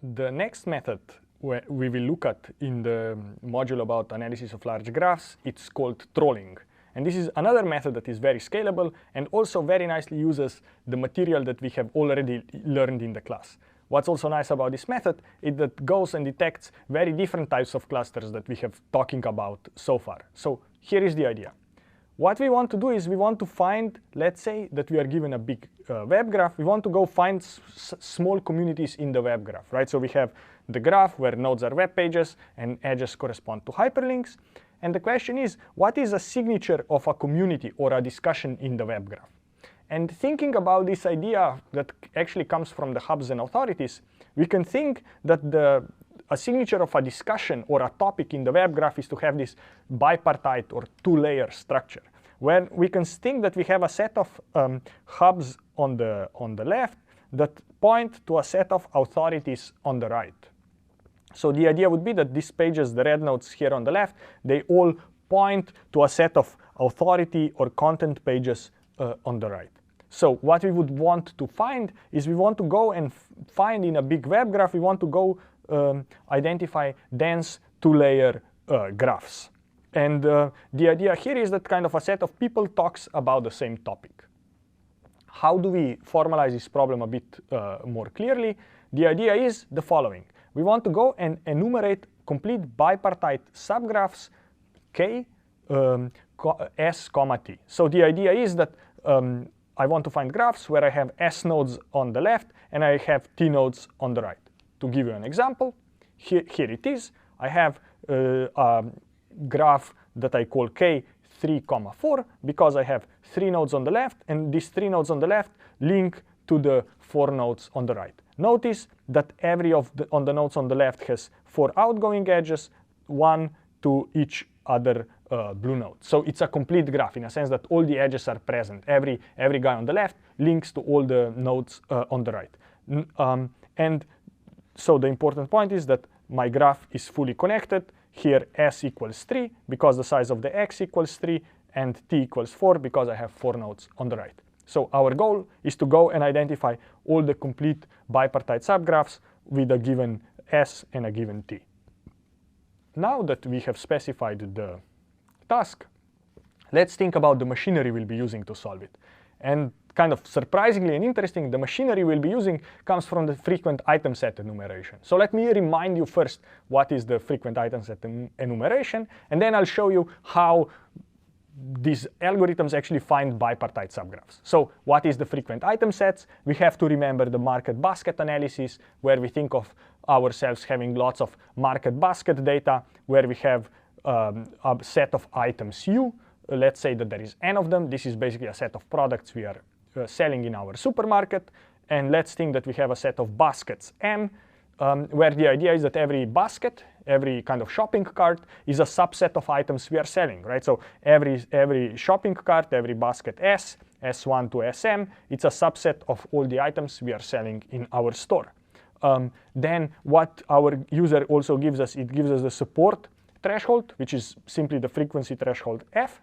The next method we will look at in the module about analysis of large graphs, it's called Trawling. And this is another method that is very scalable and also very nicely uses the material that we have already learned in the class. What's also nice about this method is that it goes and detects very different types of clusters that we have talking about so far. So here is the idea. What we want to do is we want to find, let's say that we are given a big web graph. We want to go find small communities in the web graph, right? So we have the graph where nodes are web pages and edges correspond to hyperlinks. And the question is, what is a signature of a community or a discussion in the web graph? And thinking about this idea that actually comes from the hubs and authorities, we can think that a signature of a discussion or a topic in the web graph is to have this bipartite or two-layer structure, where we can think that we have a set of hubs on the left that point to a set of authorities on the right. So the idea would be that these pages, the red nodes here on the left, they all point to a set of authority or content pages on the right. So what we would want to find is we want to go and find in a big web graph, we want to go identify dense two-layer graphs. And the idea here is that kind of a set of people talks about the same topic. How do we formalize this problem a bit more clearly? The idea is the following. We want to go and enumerate complete bipartite subgraphs K, S, T. So the idea is that I want to find graphs where I have S nodes on the left and I have T nodes on the right. To give you an example, here it is. I have a graph that I call K 3, 4 because I have 3 nodes on the left, and these 3 nodes on the left link to the 4 nodes on the right. Notice that every on the nodes on the left has 4 outgoing edges, 1 to each other blue node. So it's a complete graph in a sense that all the edges are present. Every guy on the left links to all the nodes on the right. And so the important point is that my graph is fully connected. Here S equals 3 because the size of the X equals 3, and T equals 4 because I have 4 nodes on the right. So our goal is to go and identify all the complete bipartite subgraphs with a given S and a given T. Now that we have specified the task, let's think about the machinery we'll be using to solve it. And kind of surprisingly and interesting, the machinery we'll be using comes from the frequent item set enumeration. So let me remind you first what is the frequent item set enumeration, and then I'll show you how these algorithms actually find bipartite subgraphs. So what is the frequent item sets? We have to remember the market basket analysis, where we think of ourselves having lots of market basket data, where we have a set of items U. Let's say that there is n of them. This is basically a set of products we are selling in our supermarket. And let's think that we have a set of baskets m, where the idea is that every basket, every kind of shopping cart, is a subset of items we are selling, right? So every shopping cart, every basket S, S1 to SM, it's a subset of all the items we are selling in our store. Then what our user also gives us, it gives us the support threshold, which is simply the frequency threshold F.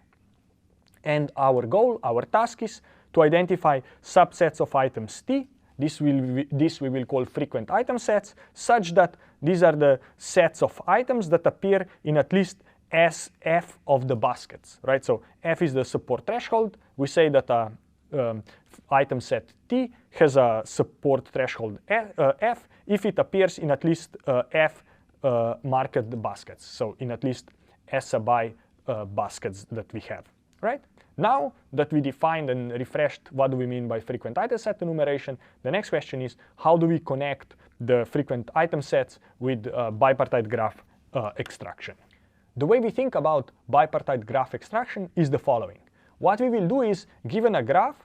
And our goal, our task is to identify subsets of items T. This we will call frequent item sets, such that these are the sets of items that appear in at least SF of the baskets, right? So F is the support threshold. We say that item set T has a support threshold F if it appears in at least F market baskets, so in at least S sub baskets that we have, right? Now that we defined and refreshed what do we mean by frequent item set enumeration, the next question is how do we connect the frequent item sets with bipartite graph extraction? The way we think about bipartite graph extraction is the following. What we will do is, given a graph,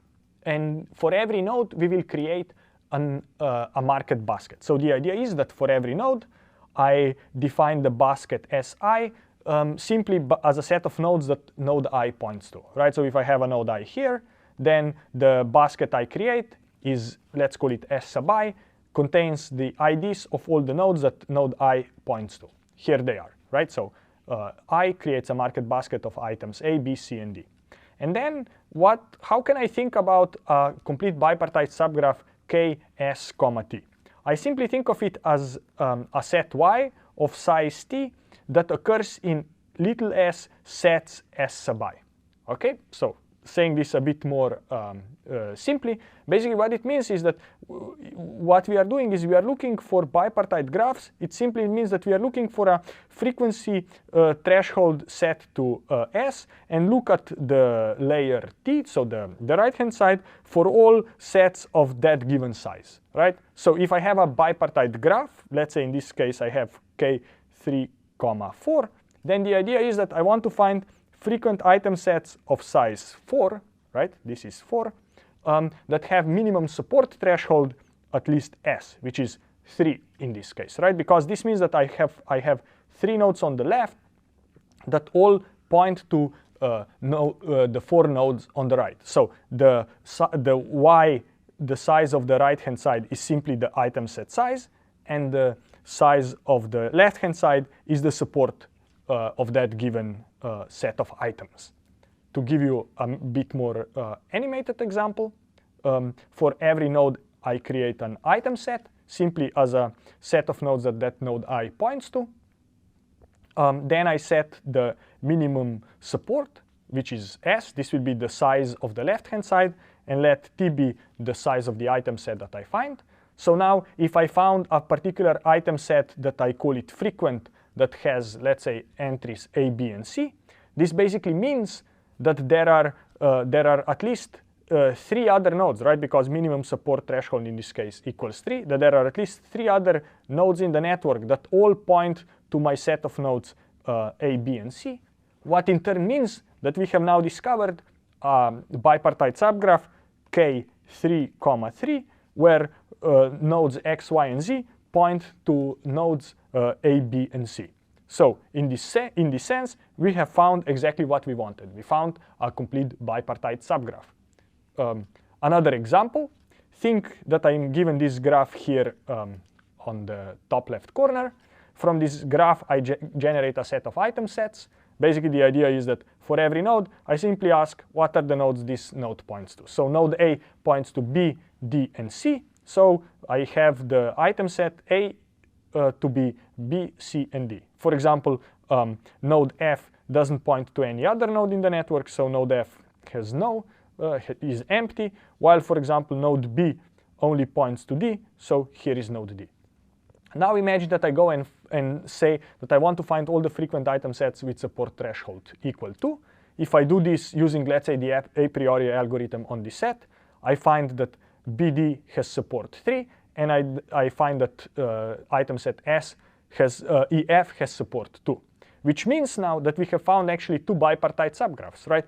and for every node we will create a market basket. So the idea is that for every node I define the basket Si simply as a set of nodes that node I points to, right? So if I have a node I here, then the basket I create is, let's call it S sub I, contains the IDs of all the nodes that node I points to. Here they are, right? So I creates a market basket of items A, B, C, and D. And then how can I think about a complete bipartite subgraph K, S, T? I simply think of it as a set Y of size t that occurs in little s sets S sub I. Okay, so saying this a bit more simply, basically what it means is that what we are doing is we are looking for bipartite graphs. It simply means that we are looking for a frequency threshold set to S and look at the layer T, so the right hand side, for all sets of that given size, right? So if I have a bipartite graph, let's say in this case I have K3, 4, then the idea is that I want to find frequent item sets of size 4, right? This is 4, that have minimum support threshold at least S, which is 3 in this case, right? Because this means that I have 3 nodes on the left that all point to the 4 nodes on the right. So the size of the right-hand side is simply the item set size, and the size of the left-hand side is the support of that given set of items. To give you a bit more animated example, for every node I create an item set, simply as a set of nodes that that node I points to. Then I set the minimum support, which is S. This will be the size of the left-hand side, and let T be the size of the item set that I find. So now, if I found a particular item set that I call it frequent, that has, let's say, entries A, B, and C, this basically means that there are at least 3 other nodes, right? Because minimum support threshold in this case equals 3, that there are at least 3 other nodes in the network that all point to my set of nodes A, B, and C, what in turn means that we have now discovered a bipartite subgraph K3, 3, where nodes X, Y, and Z point to nodes A, B, and C. So in this sense, we have found exactly what we wanted. We found a complete bipartite subgraph. Another example, think that I'm given this graph here on the top left corner. From this graph, I generate a set of item sets. Basically, the idea is that for every node, I simply ask what are the nodes this node points to. So node A points to B, D, and C. So I have the item set A to be B, C, and D. For example, node F doesn't point to any other node in the network, so node F has is empty, while, for example, node B only points to D, so here is node D. Now imagine that I go and say that I want to find all the frequent item sets with support threshold equal to. If I do this using, let's say, the a priori algorithm on this set, I find that BD has support 3, and I find that item set S has EF has support 2, which means now that we have found actually 2 bipartite subgraphs, right?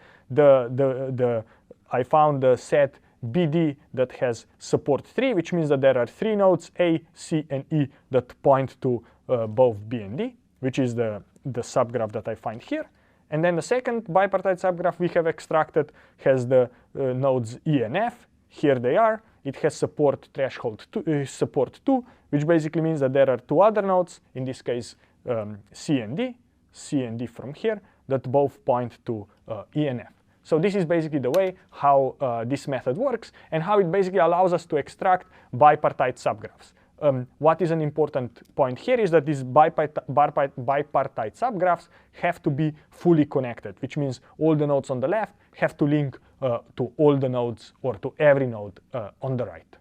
I found the set BD that has support 3, which means that there are 3 nodes A, C, and E that point to both B and D, which is the subgraph that I find here. And then the second bipartite subgraph we have extracted has the nodes E and F. Here they are. It has support threshold support 2, which basically means that there are 2 other nodes, in this case C and D from here, that both point to E and F. So this is basically the way how this method works, and how it basically allows us to extract bipartite subgraphs. What is an important point here is that these bipartite subgraphs have to be fully connected, which means all the nodes on the left have to link to all the nodes or to every node on the right.